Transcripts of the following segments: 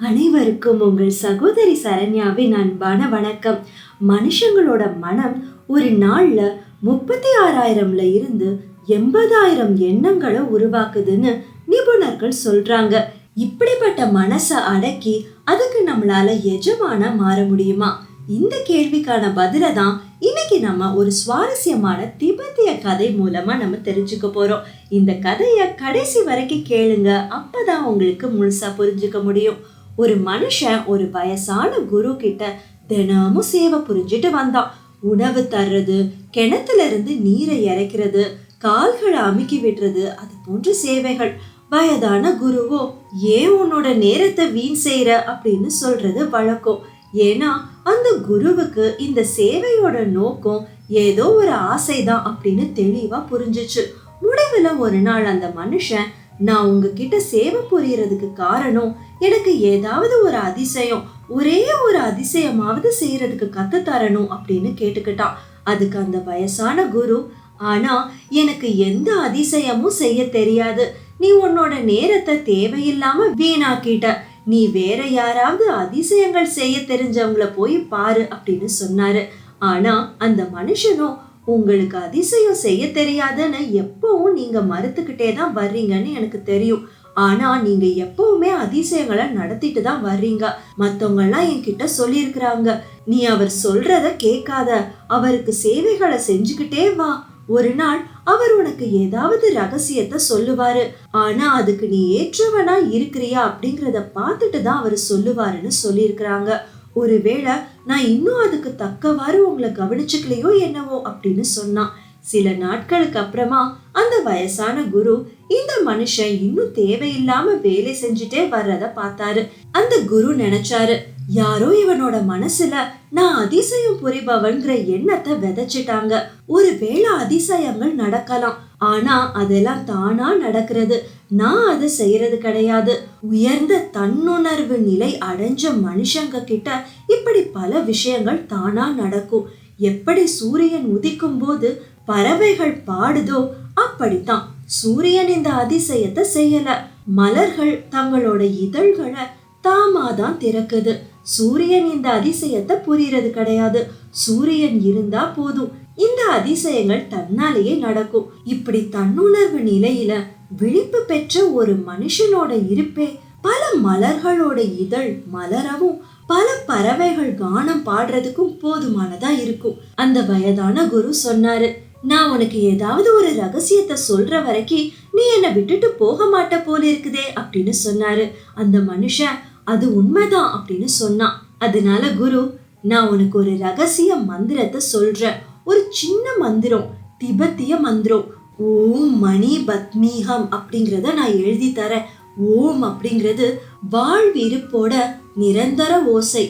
அனைவருக்கும் உங்கள் சகோதரி சரண்யாவின் அன்பான வணக்கம். மனுஷங்களோட மனம் ஒரு நாள்ல 36,000ல இருந்து 80,000 எண்ணங்களை உருவாக்குதுன்னு நிபுணர்கள் சொல்றாங்க. இப்படிப்பட்ட மனசை அடக்கி அதுக்கு நம்மளால எஜமானா மாற முடியுமா? இந்த கேள்விக்கான பதில தான் இன்னைக்கு நம்ம ஒரு சுவாரஸ்யமான திபெத்திய கதை மூலமா நம்ம தெரிஞ்சுக்க போறோம். இந்த கதைய கடைசி வரைக்கும் கேளுங்க, அப்பதான் உங்களுக்கு முழுசா புரிஞ்சுக்க முடியும். ஒரு மனுஷன் ஒரு வயசான குரு கிட்ட தினமும் சேவை புரிஞ்சிட்டு வந்தான். உணவு தர்றது, கிணத்துல இருந்து நீரை இறைக்கிறது, கால்களை அமுக்கி விடுறது, அது போன்ற சேவைகள். வயதான குருவோ ஏன் உன்னோட நேரத்தை வீண் செய்யற அப்படின்னு சொல்றது வழக்கம். ஏன்னா அந்த குருவுக்கு இந்த சேவையோட நோக்கம் ஏதோ ஒரு ஆசைதான் அப்படின்னு தெளிவா புரிஞ்சிச்சு. முடிவுல ஒரு நாள் அந்த மனுஷன், நான் உங்ககிட்ட சேவை புரியறதுக்கு காரணம் எனக்கு ஏதாவது ஒரு அதிசயம், ஒரே ஒரு அதிசயமாவது செய்யறதுக்கு கத்து தரணும் அப்படின்னு கேட்டுக்கிட்டான். அதுக்கு அந்த வயசான குரு, ஆனா எனக்கு எந்த அதிசயமும் செய்ய தெரியாது, நீ உன்னோட நேரத்தை தேவையில்லாம வீணாக்கிட்ட, நீ வேற யாராவது அதிசயங்கள் செய்ய தெரிஞ்சவங்கள போய் பாரு அப்படின்னு சொன்னாரு. ஆனா அந்த மனுஷனும், உங்களுக்கு அதிசயம் செய்ய தெரியாதுன்னு எப்பவும் நீங்க மறுத்துக்கிட்டே தான் வர்றீங்கன்னு எனக்கு தெரியும், ஆனா நீங்க எப்பவுமே அதிசயங்களை நடத்திட்டு தான் வர்றீங்க. மத்தவங்க எல்லாம் என்கிட்ட சொல்லியிருக்கிறாங்க, நீ அவர் சொல்றத கேட்காத, அவருக்கு சேவைகளை செஞ்சுக்கிட்டே வா, ஒரு நாள் அவர் உனக்கு ஏதாவது ரகசியத்தை சொல்லுவாரு, ஆனா அதுக்கு நீ ஏற்றவனா இருக்கிறியா அப்படிங்கறத பார்த்துட்டு தான் அவர் சொல்லுவாருன்னு சொல்லியிருக்கிறாங்க. ஒருவேளை நான் இன்னும் அதுக்கு தக்கவாறு உங்களை கவனிச்சுக்கலையோ என்னவோ அப்படின்னு சொன்னான். சில நாட்களுக்கு அப்புறமா அந்த வயசான குரு இந்த மனுஷன் இன்னும் தேவையில்லாம வேலை செஞ்சுட்டே வர்றத பார்த்தாரு. அந்த குரு நினைச்சாரு, யாரோ இவனோட மனசுல நான் அதிசயம் புரிபவன்ற எண்ணத்தை விதைச்சிட்டாங்க. ஒருவேளை அதிசயங்கள் நடக்கலாம், ஆனா அதெல்லாம் தானா நடக்கிறது, நான் அதை செய்யறது கிடையாது. உயர்ந்த தன்னுணர்வு நிலை அடைஞ்ச மனுஷங்க கிட்ட இப்படி பல விஷயங்கள் தானா நடக்கும். எப்படி சூரியன் உதிக்கும் போது பறவைகள் பாடுதோ அப்படித்தான் சூரியன் இந்த அதிசயத்தை செய்யல. மலர்கள் தங்களோட இதழ்களை தாமாதான் திறக்குது. சூரியன் இந்த அதிசயத்தை புரியறது கிடையாது, சூரியன் இருந்தா போதும், இந்த அதிசயங்கள் தன்னாலேயே நடக்கும். இப்படி தன்னுணர்வு நிலையில விழிப்பு பெற்ற ஒரு மனுஷனோட இருப்பே பல மலர்களோட இதழ் மலரவும் பல பறவைகள் கானம் பாடுறதுக்கும் போதுமானதா இருக்கும். அந்த வயதான குரு சொன்னாரு, நான் உனக்கு ஏதாவது ஒரு ரகசியத்தை சொல்ற வரைக்கும் நீ என்னை விட்டுட்டு போக மாட்ட போல இருக்குதே அப்படின்னு சொன்னாரு. அந்த மனுஷன், அது உண்மைதான் அப்படின்னு சொன்னான். அதனால குரு, நான் உனக்கு ஒரு ரகசிய மந்திரத்தை சொல்றேன், ஒரு சின்ன மந்திரம், திபெத்திய மந்திரம். ஓம் மணி பத்மீகம் அப்படிங்கறத நான் எழுதி தரேன். ஓம் அப்படிங்கிறது வாழ்விருப்போட நிரந்தர ஓசை.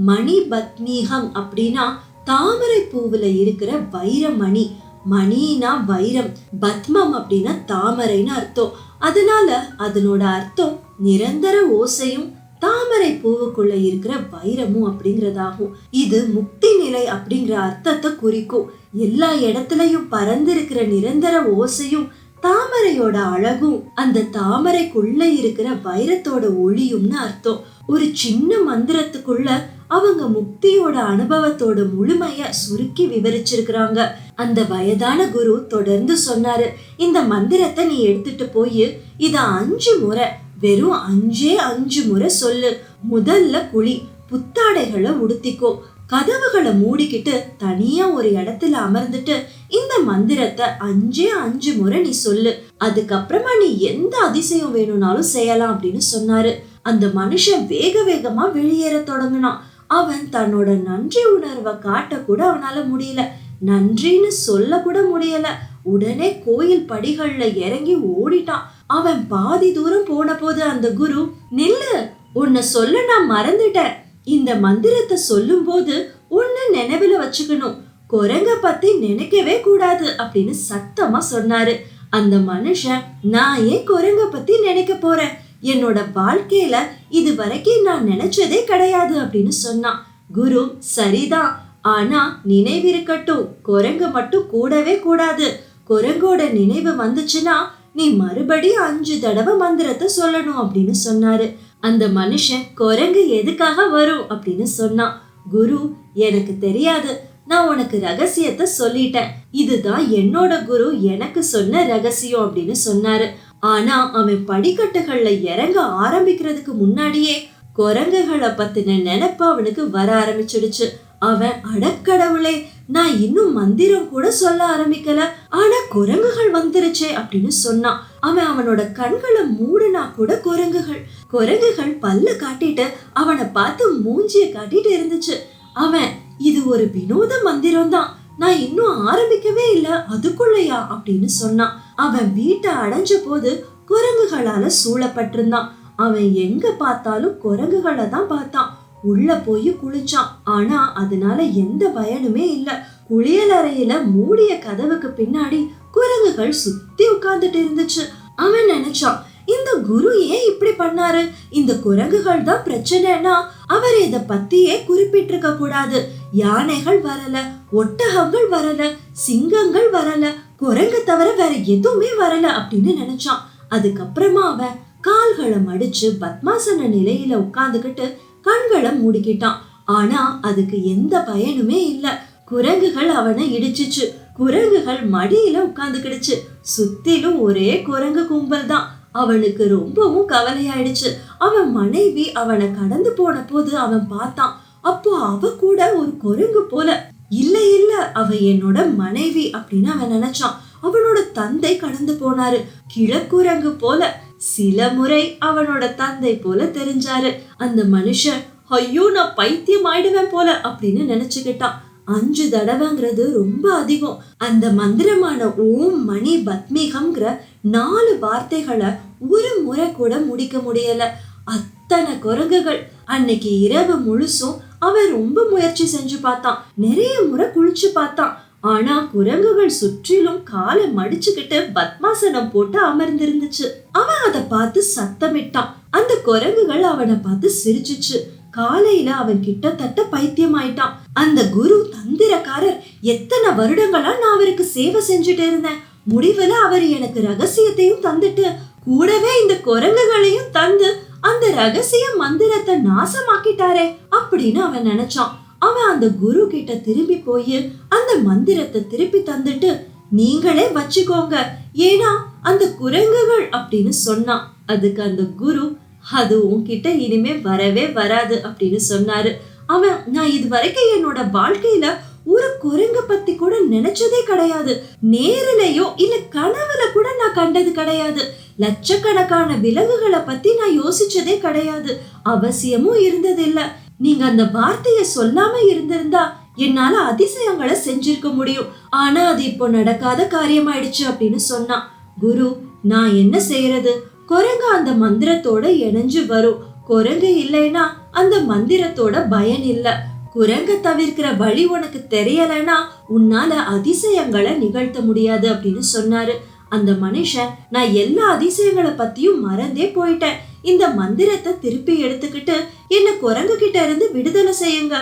மணி பத்மீகம் அப்படின்னா தாமரை பூவுல இருக்கிற வைரமணி. மணினா வைரம், பத்மம் அப்படின்னா தாமரைன்னு அர்த்தம். அதனால அதனோட அர்த்தம் நிரந்தர ஓசையும் தாமரை பூவுக்குள்ள இருக்கிற வைரமும் அப்படிங்கறதாகும். இது முக்தி நிலை அப்படிங்கிற அர்த்தத்தை குறிக்கும். எல்லா இடத்துலயும் பறந்திருக்கிற நிரந்தர ஓசையும் தாமரையோட அழகும் அந்த தாமரைக்குள்ள இருக்கிற வைரத்தோட ஒளியும்னு அர்த்தம். ஒரு சின்ன மந்திரத்துக்குள்ள அவங்க முக்தியோட அனுபவத்தோட முழுமைய சுருக்கி விவரிச்சிருக்கிறாங்க. அந்த வயதான குரு தொடர்ந்து சொன்னாரு, இந்த மந்திரத்தை நீ எடுத்துட்டு போய் இத 5 முறை, வெறும் 5 முறை சொல்லு. முதல்ல குளி, புத்தாடைகளை உடுத்திக்கோ, கதவுகளை மூடிக்கிட்டு தனியா ஒரு இடத்துல அமர்ந்துட்டு இந்த மந்திரத்தை 5 முறை நீ சொல்லு. அதுக்கப்புறமா நீ எந்த அதிசயம் வேணும்னாலும் செய்யலாம் அப்படின்னு சொன்னாரு. அந்த மனுஷன் வேக வேகமா வெளியேற தொடங்கினான். அவன் தன்னோட நன்றி உணர்வை காட்ட கூட அவனால முடியல, நன்றின்னு சொல்ல கூட முடியல. உடனே கோயில் படிகள்ல இறங்கி ஓடிட்டான். அவன் பாதி தூரம் போன போது அந்த குரு, நில்லு, உன்னை சொல்ல நான் மறந்துட்டேன், இந்த மந்திரத்தை சொல்லும் போது உன்னை நினைவுல வச்சுக்கணும், குரங்க பத்தி நினைக்கவே கூடாது அப்படின்னு சத்தமா சொன்னாரு. அந்த மனுஷன், நான் ஏன் குரங்க பத்தி நினைக்க போறேன், என்னோட வாழ்க்கையில இது வரைக்கும் நான் நினைச்சதே கிடையாது அப்படின்னு சொன்னான். குரு, சரிதான், ஆனா நினைவிருக்கட்டும், குரங்கு மட்டும் கூடவே கூடாது, குரங்கோட நினைவு வந்துச்சுன்னா நீ மறுபடியும் 5 தடவை மந்திரத்தை சொல்லணும் அப்படின்னு சொன்னாரு. அந்த மனுஷன் குரங்கு எதுக்காக வரும் அப்படின்னு சொன்னான். குரு, எனக்கு தெரியாது, நான் உனக்கு ரகசியத்தை சொல்லிட்டேன், இதுதான் என்னோட குரு எனக்கு சொன்ன ரகசியம் அப்படின்னு சொன்னாரு. ஆனா அவன் படிக்கட்டுகள்ல இறங்க ஆரம்பிக்கிறதுக்கு முன்னாடியே குரங்குகளை பத்தின நினைப்பு அவனுக்கு வர ஆரம்பிச்சிடுச்சு. அவன், அடக்கடவுளே, நான் இன்னும் மந்திரம் கூட சொல்ல ஆரம்பிக்கல, ஆனா குரங்குகள் வந்துருச்சே அப்படின்னு சொன்னான். அவன் அவனோட கண்களை மூடுனா கூட குரங்குகள் பல்ல காட்டிட்டு அவனை பார்த்து மூஞ்சிய காட்டிட்டு இருந்துச்சு. அவன், இது ஒரு வினோத மந்திரம் தான், நான் இன்னும் ஆரம்பிக்கவே இல்ல, அதுக்குள்ளயா அப்படின்னு சொன்னான். அவன் வீட்டை அடைஞ்ச போது குரங்குகளால சூழப்பட்டிருந்தான். அவன் எங்க பார்த்தாலும் குரங்குகளை தான் பார்த்தான். உள்ள போய் குளிச்சான். ஆனா அதனால எந்த பயனுமே இல்ல. குளியல் அறையில மூடிய கதவுக்கு பின்னாடி குரங்குகள் சுத்தி உட்கார்ந்துட்டு இருந்துச்சு. அவன் நினைச்சான், இந்த குரு ஏன் இப்படி பண்ணாரு? இந்த குரங்குகள் தான் பிரச்சனைனா அவர் இத பத்தியே குறிப்பிட்டிருக்க கூடாது. யானைகள் வரல, ஒட்டகங்கள் வரல, சிங்கங்கள் வரல, குரங்கு தவிர வேற எதுவுமே வரல அப்படின்னு நினைச்சான். அதுக்கப்புறமா அவன் கால்களை மடிச்சு பத்மாசன நிலையில உட்கார்ந்துகிட்டு கண்களை மூடிக்கிட்டான். ஆனா அதுக்கு எந்த பயனுமே இல்ல. குரங்குகள் அவனை இடிச்சிச்சு. குரங்குகள் மடியில உட்கார்ந்துக்கிடுச்சு. சுத்திலும் ஒரே குரங்கு கும்பல் தான். அவனுக்கு ரொம்பவும் கவலையாயிடுச்சு. அவன் மனைவி அவனை கடந்து போன போது அவன் பார்த்தான். அப்போ அவ கூட ஒரு குரங்கு போல. இல்ல, அவ என்னோட மனைவி அப்படின்னு அவன் நினைச்சான். அவனோட தந்தை கடந்து போனாரு, கிழக்குரங்கு போல. சில முறை அவனோட தந்தை போல தெரிஞ்சாரு. அந்த மனுஷன், ஐயோ, நான் பைத்தியம் ஆயிடுவேன் போல அப்படின்னு நினைச்சுக்கிட்டான். 5 தடவைங்கிறது ரொம்ப அதிகம். அந்த மந்திரமான ஓம் மணி பத்மீகம்ங்கிற 4 வார்த்தைகளை ஒரு முறை கூட முடிக்க முடியல. அத்தனை குரங்குகள். அன்னைக்கு இரவு முழுசும் அவன் ரொம்ப முயற்சி செஞ்சு பார்த்தான். நிறைய முறை குளிச்சு பார்த்தான். ஆனா குரங்குகள் சுற்றிலும் காலை மடிச்சுக்கிட்டு பத்மாசனம் போட்டு அமர்ந்திருந்துச்சு. அவன் அதை பார்த்து சத்தமிட்டான். அந்த குரங்குகள் அவனை பார்த்து சிரிச்சுச்சு. காலையில அவன் கிட்டத்தட்ட பைத்தியம் ஆயிட்டான். அந்த குரு தந்திரக்காரர். எத்தனை வருடங்களா நான் அவருக்கு சேவை செஞ்சுட்டு இருந்தேன். முடிவுல அவர் எனக்கு ரகசியத்தையும் தந்துட்டு கூடவே இந்த குரங்குகளையும் தந்து அந்த ரகசிய மந்திரத்தை நாசமாக்கிட்டாரே அப்படின்னு அவன் நினைச்சான். அவன் அந்த குரு கிட்ட திரும்பி போய் அந்த மந்திரத்தை திருப்பி தந்துட்டு, நீங்களே வச்சுக்கோங்க, ஏன்னா அந்த குரங்குகள் அப்படின்னு சொன்னான். அதுக்கு அந்த குரு, அது உன்கிட்ட இனிமே வரவே வராது அப்படின்னு சொன்னாரு. அவன், நான் இது வரைக்கும் என்னோட வாழ்க்கையில ஒரு குரங்க பத்தி கூட நினைச்சதே கிடையாது. நேரிலையோ இல்ல கனவுல கூட நான் கண்டது கிடையாது. லட்சக்கணக்கான விலங்குகளை பத்தி நான் யோசிச்சதே கிடையாது. அவசியமும் இருந்தது இல்ல. நீங்க அந்த வார்த்தைய சொல்லாம இருந்திருந்தா என்னால அதிசயங்களை செஞ்சிருக்க முடியும். ஆனா அது இப்போ நடக்காத காரியமாயிடுச்சு அப்படின்னு சொன்னான். குரு, நான் என்ன செய்யறது? குரங்கு அந்த மந்திரத்தோட இணைஞ்சு வரும். குரங்கு இல்லைன்னா அந்த மந்திரத்தோட பயன் இல்ல. குரங்க தவிர்க்கிற வழி உனக்கு தெரியலன்னா உன்னால அதிசயங்களை நிகழ்த்த முடியாது அப்படின்னு சொன்னாரு. அந்த மனுஷன், நான் எல்லா அதிசயங்களை பத்தியும் மறந்தே போயிட்டேன். இந்த மந்திரத்தை திருப்பி எடுத்துக்கிட்டு என்ன குரங்கு கிட்ட இருந்து விடுதலை செய்யுங்க.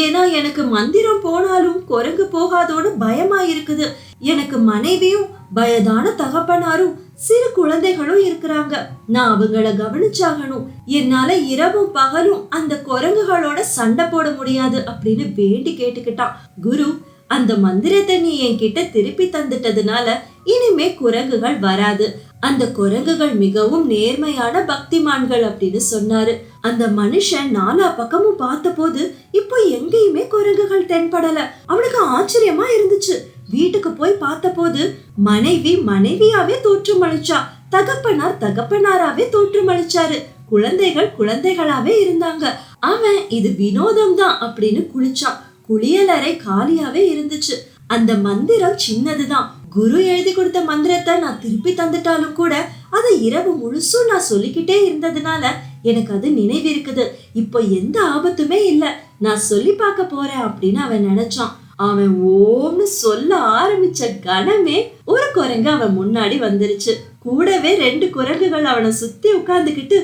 ஏன்னா எனக்கு மந்திரம் போனாலும் குரங்கு போகாதோன்னு பயமா இருக்குது. எனக்கு மனைவியும் வயதான தகப்பனாரும் சிறு குழந்தைகளும் இருக்கிறாங்க. நான் அவங்கள கவனிச்சாகணும். என்னால இரவும் பகலும் அந்த குரங்குகளோட சண்டை போட முடியாது அப்படின்னு வேண்டி கேட்டுக்கிட்டான். குரு, அந்த மந்திரத்தை நீ என்கிட்ட திருப்பி தந்துட்டதுனால இனிமே குரங்குகள் வராது. அந்த குரங்குகள் மிகவும் நேர்மையான பக்திமான்கள் அப்படின்னு சொன்னாரு. அந்த மனுஷன் நாலா பக்கமும் பார்த்த போது இப்போ எங்கேயுமே குரங்குகள் தென்படல. அவனுக்கு ஆச்சரியமா இருந்துச்சு. வீட்டுக்கு போய் பார்த்த போது மனைவி மனைவியாவே தோற்றமளிச்சா, தகப்பனார் தகப்பனாராவே தோற்றமளிச்சாரு, குழந்தைகள் குழந்தைகளாவே இருந்தாங்க. அவன் இது வினோதம் தான் அப்படின்னு குளிச்சான். குளியலறை காலியாவே இருந்துச்சு. அந்த மந்திரம் சின்னதுதான். குரு எழுதி கொடுத்த மந்திரத்தை நான் திருப்பி தந்துட்டாலும் கூட அதை இரவு முழுசும் நான் சொல்லிக்கிட்டே இருந்ததுனால எனக்கு அது நினைவிருக்குது. இப்போ எந்த ஆபத்துமே இல்ல, நான் சொல்லி பார்க்க போறேன் அப்படின்னு அவன் நினைச்சான். அவன் ஓம்னு சொல்ல ஆரம்பிச்ச கணமே ஒரு குரங்கு அவன் முன்னாடி வந்துருச்சு. கூடவே 2 குரங்குகள் அவனை சுத்தி உட்கார்ந்துகிட்டு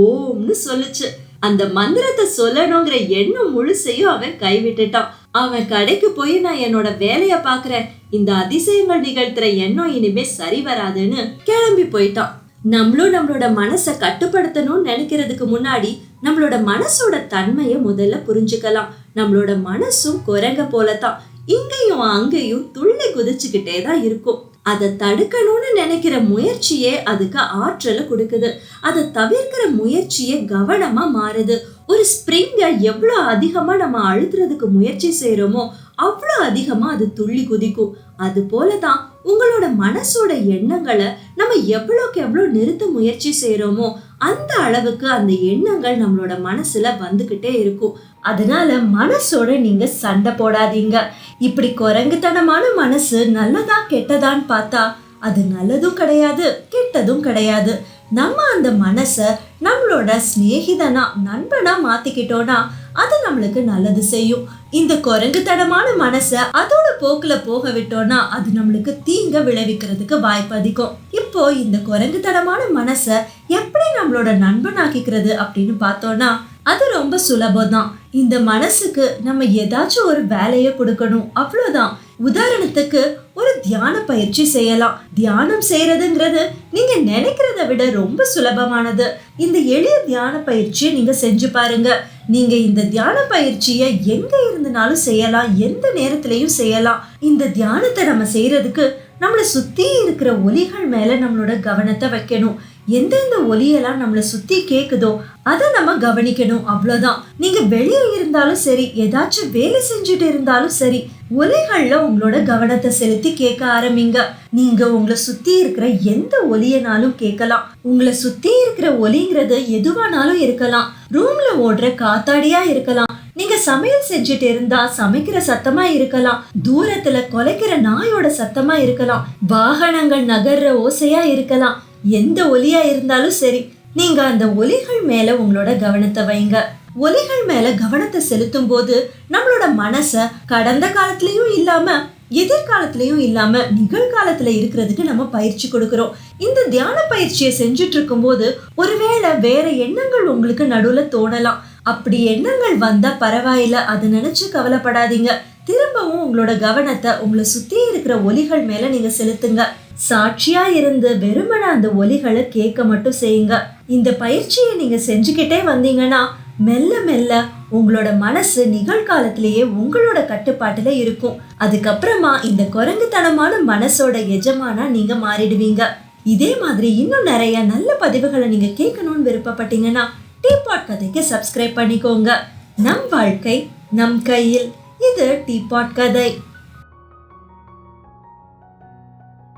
ஓம்னு சொல்லுச்சு. அந்த மந்திரத்தை சொல்லணுங்கிற எண்ணம் முழுசையும் அவன் கைவிட்டுட்டான். அவன் கடைக்கு போய் நான் என்னோட வேலைய பாக்குறேன், இந்த அதிசயங்கள் நிகழ்த்துற எண்ணம் இனிமே சரி வராதுன்னு கிளம்பி போயிட்டான். நம்மளும் நம்மளோட மனசை கட்டுப்படுத்தணும்னு நினைக்கிறதுக்கு முன்னாடி நம்மளோட மனசோட தன்மையை முதல்ல புரிஞ்சுக்கலாம். நம்மளோட மனசும் குரங்க போலதான், இங்கேயும் அங்கேயும் துள்ளி குதிச்சுக்கிட்டே தான் இருக்கும். அதை தடுக்கணும்னு நினைக்கிற முயற்சியே அதுக்கு ஆற்றலை கொடுக்குது. அதை தவிர்க்கிற முயற்சியே கவனமா மாறுது. ஒரு ஸ்ப்ரிங்க எவ்வளவு அதிகமா நம்ம அழுத்துறதுக்கு முயற்சி செய்யறோமோ அவ்வளவு அதிகமா அது துள்ளி குதிக்கும். அது போலதான் உங்களோட மனசோட எண்ணங்களை நம்ம எவ்வளவுக்கு எவ்வளவு நிறுத்த முயற்சி செய்யறோமோ அந்த அளவுக்கு அந்த எண்ணங்கள் நம்மளோட மனசுல வந்துகிட்டே இருக்கும். அதனால மனசோட நீங்க சண்டை போடாதீங்க. இப்படி குரங்குத்தனமான மனசு நல்லதா கெட்டதான்னு பார்த்தா அது நல்லதும் கிடையாது, கெட்டதும் கிடையாது. நம்ம அந்த மனசை நம்மளோட சிநேகிதனா நண்பனா மாத்திக்கிட்டோம்னா அது நம்மளுக்கு நல்லது செய்யும். இந்த குரங்குத்தனமான மனசை அதோட போக்குல போக விட்டோம்னா அது நம்மளுக்கு தீங்க விளைவிக்கிறதுக்கு வாய்ப்பு அதிகம். இப்போ இந்த குரங்குத்தனமான மனசை எப்படி நம்மளோட நண்பனாக்கிக்கிறது அப்படின்னு பார்த்தோம்னா அது ரொம்ப சுலபம்தான். இந்த மனசுக்கு நம்ம ஏதாச்சும் ஒரு வேலையை கொடுக்கணும், அவ்வளவுதான். உதாரணத்துக்கு ஒரு தியான பயிற்சி செய்யலாம். தியானம் செய்யறதுங்கிறது நீங்க நினைக்கிறத விட ரொம்ப சுலபமானது. இந்த எளிய தியான பயிற்சியை நீங்க செஞ்சு பாருங்க. நீங்க இந்த தியான பயிற்சியை எங்க இருந்தனாலும் செய்யலாம், எந்த நேரத்திலையும் செய்யலாம். இந்த தியானத்தை நம்ம செய்யறதுக்கு நம்மளை சுத்தி இருக்கிற ஒலிகள் மேல நம்மளோட கவனத்தை வைக்கணும். எந்தெந்த ஒலியெல்லாம் நம்மளை சுத்தி கேக்குதோ அதை நம்ம கவனிக்கணும், அவ்வளவுதான். நீங்க வெளியே இருந்தாலும் சரி, ஏதாச்சும் வேலை செஞ்சுட்டு இருந்தாலும் சரி, ஒலிகள்ல உங்களோட கவனத்தை செலுத்தி கேட்க ஆரம்பிங்க. நீங்க உங்களை சுத்தி இருக்கிற எந்த ஒலியனாலும் கேட்கலாம். உங்களை சுத்தி இருக்கிற ஒலிங்கிறது எதுவானாலும் இருக்கலாம். ரூம்ல ஓடுற காத்தாடியா இருக்கலாம், நீங்க சமையல் செஞ்சுட்டு இருந்தா சமைக்கிற சத்தமா இருக்கலாம், தூரத்துல கொலைக்கிற நாயோட சத்தமா இருக்கலாம், வாகனங்கள் நகர்ற ஓசையா இருக்கலாம். எந்த ஒலியா இருந்தாலும் சரி, நீங்க அந்த ஒலிகள் மேல உங்களோட கவனத்தை வைங்க. ஒலிகள் மேல கவனத்தை செலுத்தும் போது நம்மளோட மனச கடந்த காலத்திலயும் இல்லாம எதிர்காலத்திலயும் இல்லாம நிகழ்காலத்துல இருக்கிறதுக்கு நம்ம பயிற்சி கொடுக்கிறோம். இந்த தியான பயிற்சியை செஞ்சுட்டு இருக்கும் போது ஒருவேளை வேற எண்ணங்கள் உங்களுக்கு நடுவுல தோணலாம். அப்படி எண்ணங்கள் வந்தா பரவாயில்ல, அதை நினைச்சு கவலைப்படாதீங்க. திரும்பவும் உங்களோட கவனத்தை உங்களை சுத்தி இருக்கிற ஒலிகள் மேல நீங்க செலுத்துங்க. சாட்சியா இருந்து வெறுமன அந்த ஒலிகளை கேட்க மட்டும் செய்யுங்க. இந்த பயிற்சியை நீங்க செஞ்சுக்கிட்டே வந்தீங்கன்னா மெல்ல மெல்ல உங்களோட மனசு நிகழ்காலத்திலேயே உங்களோட கட்டுப்பாட்டுல இருக்கும். அதுக்கப்புறமா இந்த குரங்குத்தனமான மனசோட எஜமானா நீங்க மாறிடுவீங்க. இதே மாதிரி இன்னும் நிறைய நல்ல பதிவுகளை நீங்க கேட்கணும்னு விருப்பப்பட்டீங்கன்னா டீபாட் கதைக்கு சப்ஸ்கிரைப் பண்ணிக்கோங்க. நம் வாழ்க்கை நம் கையில். இது டீபாட் கதை.